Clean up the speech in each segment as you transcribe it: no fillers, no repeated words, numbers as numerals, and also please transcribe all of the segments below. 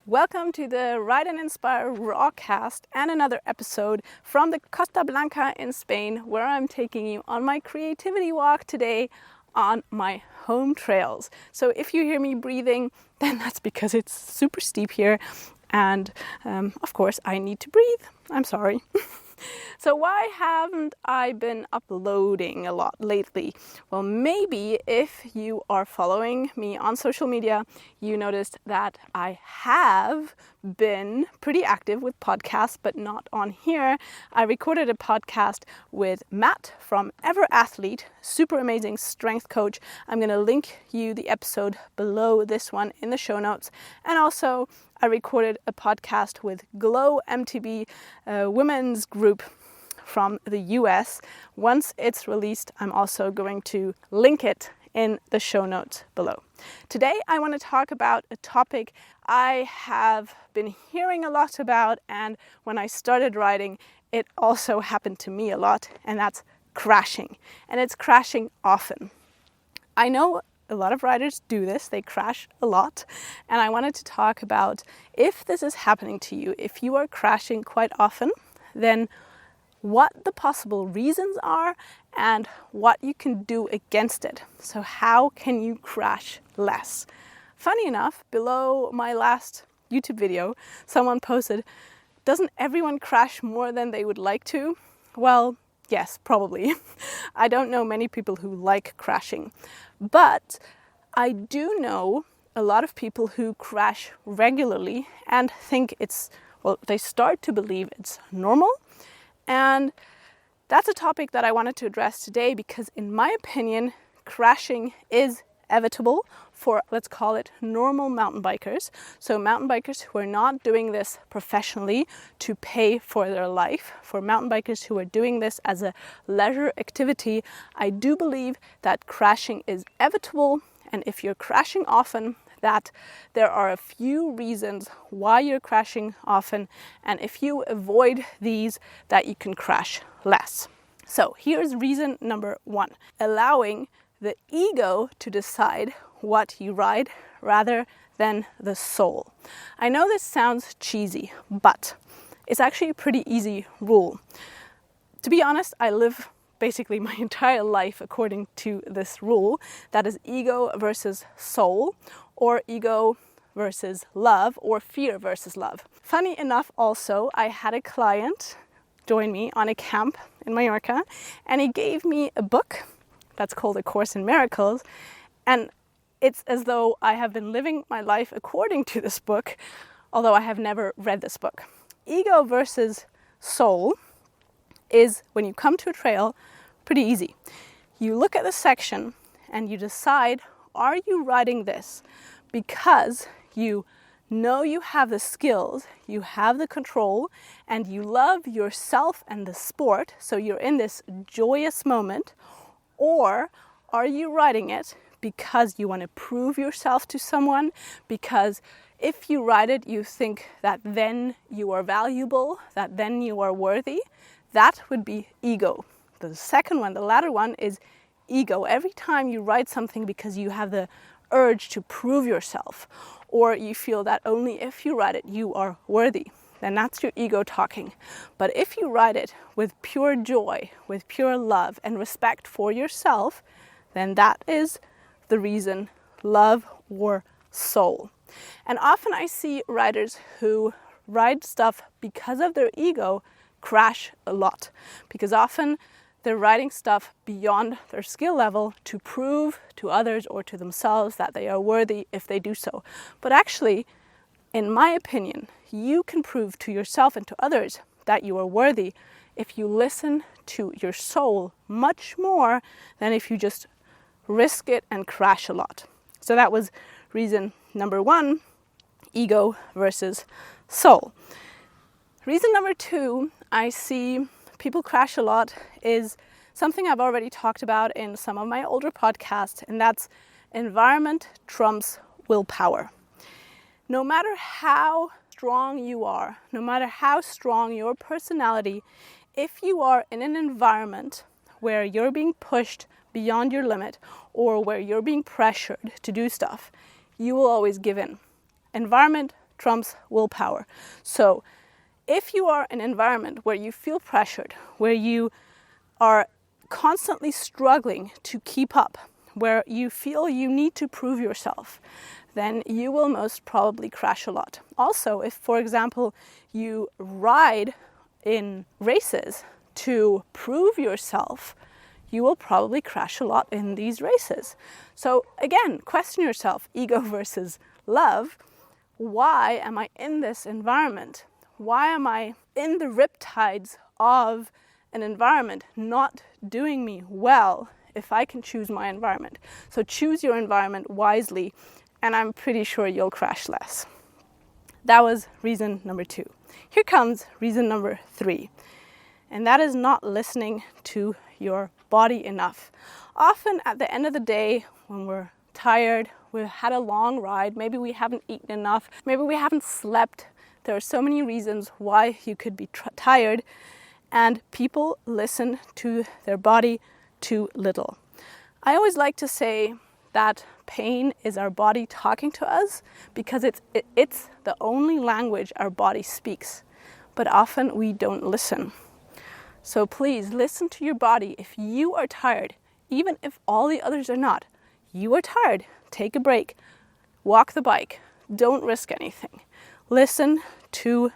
Welcome to the Ride and Inspire Rawcast and another episode from the Costa Blanca in Spain, where I'm taking you on my creativity walk today on my home trails. So if you hear me breathing, then that's because it's super steep here and of course I need to breathe. I'm sorry. So why haven't I been uploading a lot lately? Well, maybe if you are following me on social media, you noticed that I have been pretty active with podcasts, but not on here. I recorded a podcast with Matt from Ever Athlete, super amazing strength coach. I'm going to link you the episode below this one in the show notes. And also I recorded a podcast with Glow MTB women's group from the US. Once it's released, I'm also going to link it in the show notes below. Today, I want to talk about a topic I have been hearing a lot about, and when I started riding, it also happened to me a lot, and that's crashing. And it's crashing often. I know a lot of riders do this, they crash a lot, and I wanted to talk about if this is happening to you, if you are crashing quite often, then what the possible reasons are and what you can do against it. So how can you crash less? Funny enough, below my last YouTube video, someone posted, doesn't everyone crash more than they would like to? Well, yes, probably. I don't know many people who like crashing, but I do know a lot of people who crash regularly and think they start to believe it's normal. And that's a topic that I wanted to address today because, in my opinion, crashing is inevitable for, let's call it, normal mountain bikers. So mountain bikers who are not doing this professionally to pay for their life, for mountain bikers who are doing this as a leisure activity, I do believe that crashing is inevitable. And if you're crashing often, that there are a few reasons why you're crashing often, and if you avoid these, that you can crash less. So here's reason number one: allowing the ego to decide what you ride rather than the soul. I know this sounds cheesy, but it's actually a pretty easy rule. To be honest, I live basically my entire life according to this rule, that is ego versus soul, or ego versus love, or fear versus love. Funny enough also, I had a client join me on a camp in Mallorca, and he gave me a book that's called A Course in Miracles, and it's as though I have been living my life according to this book, although I have never read this book. Ego versus soul is, when you come to a trail, pretty easy. You look at the section and you decide, are you riding this because you know you have the skills, you have the control, and you love yourself and the sport, so you're in this joyous moment, or are you riding it because you want to prove yourself to someone, because if you ride it, you think that then you are valuable, that then you are worthy? That would be ego. The second one, the latter one, is ego. Every time you ride something because you have the urge to prove yourself, or you feel that only if you ride it you are worthy, then that's your ego talking. But if you ride it with pure joy, with pure love and respect for yourself, then that is the reason, love or soul. And often I see riders who ride stuff because of their ego crash a lot, because often they're riding stuff beyond their skill level to prove to others or to themselves that they are worthy if they do so. But actually, in my opinion, you can prove to yourself and to others that you are worthy if you listen to your soul much more than if you just risk it and crash a lot. So that was reason number one, ego versus soul. Reason number two, I see people crash a lot, is something I've already talked about in some of my older podcasts, and that's environment trumps willpower. No matter how strong you are, no matter how strong your personality, if you are in an environment where you're being pushed beyond your limit or where you're being pressured to do stuff, you will always give in. Environment trumps willpower. So if you are in an environment where you feel pressured, where you are constantly struggling to keep up, where you feel you need to prove yourself, then you will most probably crash a lot. Also, if, for example, you ride in races to prove yourself, you will probably crash a lot in these races. So again, question yourself, ego versus love. Why am I in this environment? Why am I in the riptides of an environment not doing me well if I can choose my environment? So choose your environment wisely, and I'm pretty sure you'll crash less. That was reason number 2. Here comes reason number 3, and that is not listening to your body enough. Often at the end of the day, when we're tired, we've had a long ride, maybe we haven't eaten enough, maybe we haven't slept. There are so many reasons why you could be tired, and people listen to their body too little. I always like to say that pain is our body talking to us because it's the only language our body speaks, but often we don't listen. So please listen to your body. If you are tired, even if all the others are not, you are tired, take a break, walk the bike, don't risk anything. Listen to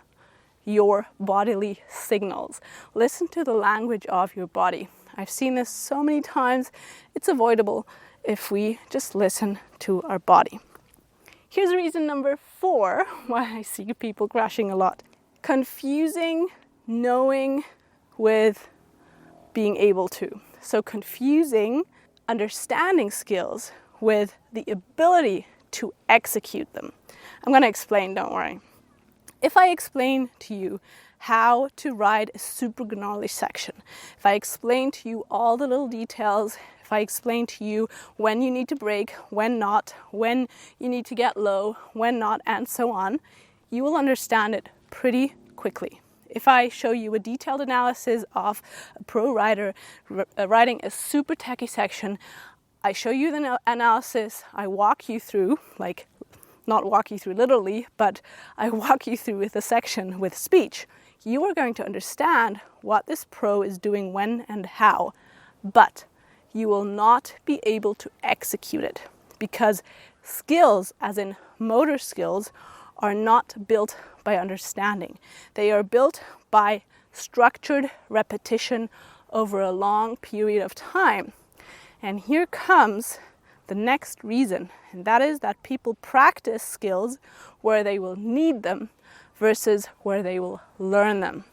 your bodily signals. Listen to the language of your body. I've seen this so many times. It's avoidable if we just listen to our body. Here's reason number 4 why I see people crashing a lot. Confusing knowing with being able to. So confusing understanding skills with the ability to execute them. I'm going to explain, don't worry. If I explain to you how to ride a super gnarly section, if I explain to you all the little details, if I explain to you when you need to brake, when not, when you need to get low, when not, and so on, you will understand it pretty quickly. If I show you a detailed analysis of a pro rider riding a super techy section, I show you the analysis, I walk you through, like not walk you through literally, but I walk you through with a section with speech. You are going to understand what this pro is doing when and how, but you will not be able to execute it because skills, as in motor skills, are not built by understanding. They are built by structured repetition over a long period of time. And here comes the next reason, and that is that people practice skills where they will need them versus where they will learn them.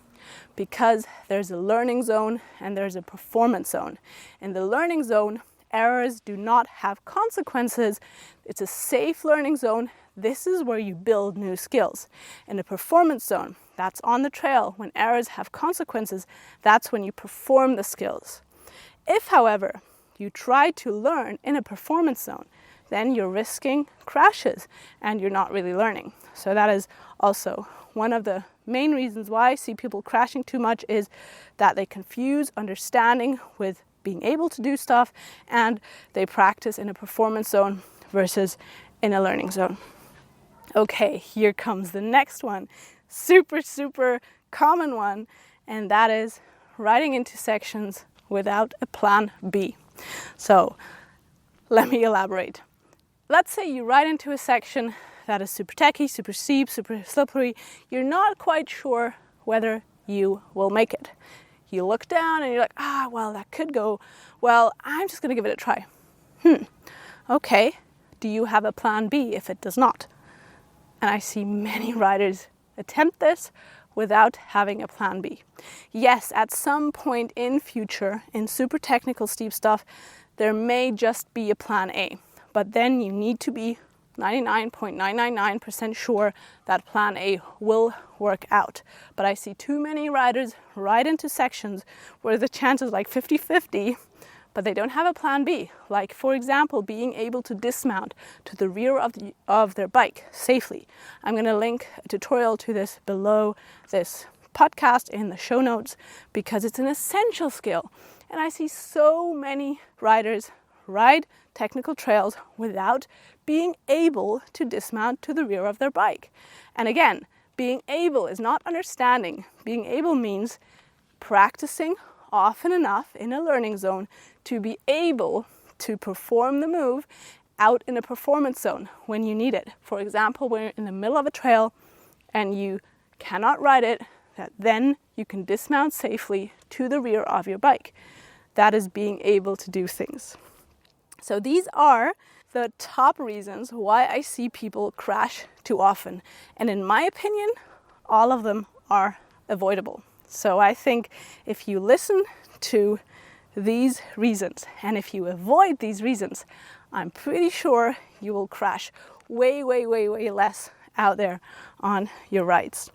Because there's a learning zone and there's a performance zone. In the learning zone, errors do not have consequences. It's a safe learning zone. This is where you build new skills. In the performance zone, that's on the trail. When errors have consequences, that's when you perform the skills. If, however, you try to learn in a performance zone, then you're risking crashes and you're not really learning. So that is also one of the main reasons why I see people crashing too much, is that they confuse understanding with being able to do stuff, and they practice in a performance zone versus in a learning zone. Okay, here comes the next one. Super common one, and that is riding into sections without a plan B. So let me elaborate. Let's say you ride into a section that is super techy, super steep, super slippery. You're not quite sure whether you will make it. You look down and you're like, well, that could go. Well, I'm just going to give it a try. Okay, do you have a plan B if it does not? And I see many riders attempt this without having a plan B. Yes, at some point in future, in super technical steep stuff, there may just be a plan A, but then you need to be 99.999% sure that plan A will work out. But I see too many riders ride into sections where the chance is like 50-50, but they don't have a plan B. Like, for example, being able to dismount to the rear of their bike safely. I'm going to link a tutorial to this below this podcast in the show notes because it's an essential skill. And I see so many riders ride technical trails without being able to dismount to the rear of their bike. And again, being able is not understanding. Being able means practicing often enough in a learning zone to be able to perform the move out in a performance zone when you need it. For example, when you're in the middle of a trail and you cannot ride it, that then you can dismount safely to the rear of your bike. That is being able to do things. So these are the top reasons why I see people crash too often. And in my opinion, all of them are avoidable. So I think if you listen to these reasons and if you avoid these reasons, I'm pretty sure you will crash way less out there on your rides.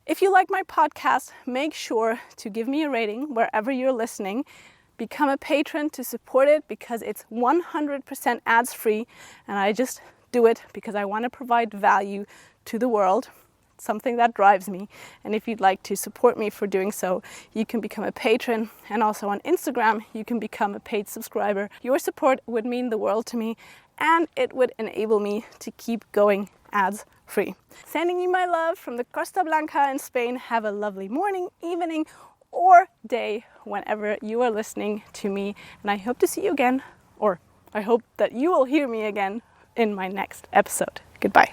If you like my podcast, make sure to give me a rating wherever you're listening. Become a patron to support it because it's 100% ads free, and I just do it because I want to provide value to the world. It's something that drives me, and if you'd like to support me for doing so, you can become a patron, and also on Instagram you can become a paid subscriber. Your support would mean the world to me, and it would enable me to keep going ads free. Sending you my love from the Costa Blanca in Spain. Have a lovely morning, evening, or day whenever you are listening to me, and I hope to see you again, or I hope that you will hear me again in my next episode. Goodbye.